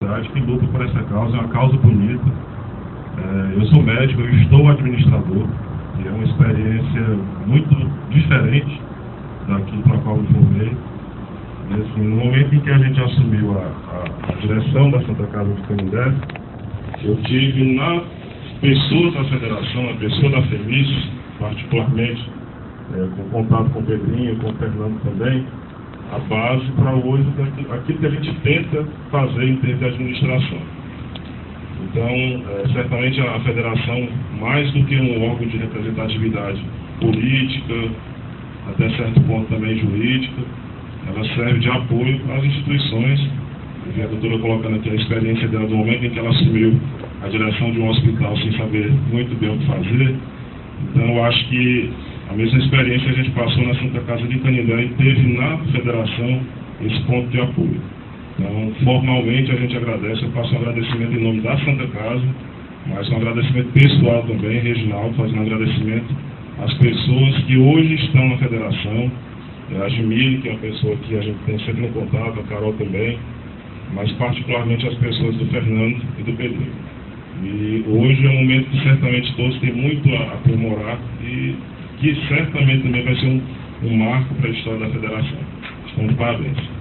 cidade que luta por essa causa, é uma causa bonita. Eu sou médico, eu estou administrador, e é uma experiência muito diferente daquilo para a qual me formei. E, assim, no momento em que a gente assumiu a direção da Santa Casa de Canindé, eu tive na pessoa da federação, na pessoa da FEMIS, particularmente, com contato com o Pedrinho, com o Fernando também, a base para hoje aquilo que a gente tenta fazer em termos de administração. Então, certamente a federação, mais do que um órgão de representatividade política, até certo ponto também jurídica, ela serve de apoio às instituições. E a doutora colocando aqui a experiência dela do momento em que ela assumiu a direção de um hospital sem saber muito bem o que fazer. Então, eu acho que a mesma experiência a gente passou na Santa Casa de Canindé e teve na federação esse ponto de apoio. Então, formalmente, a gente agradece. Eu faço um agradecimento em nome da Santa Casa, mas um agradecimento pessoal também, Reginaldo, fazendo um agradecimento às pessoas que hoje estão na federação. A Jimile, que é uma pessoa que a gente tem sempre no contato, a Carol também, mas particularmente as pessoas do Fernando e do Pedrinho. E hoje é um momento que certamente todos têm muito a aprimorar e que certamente também vai ser um marco para a história da federação. Então, parabéns.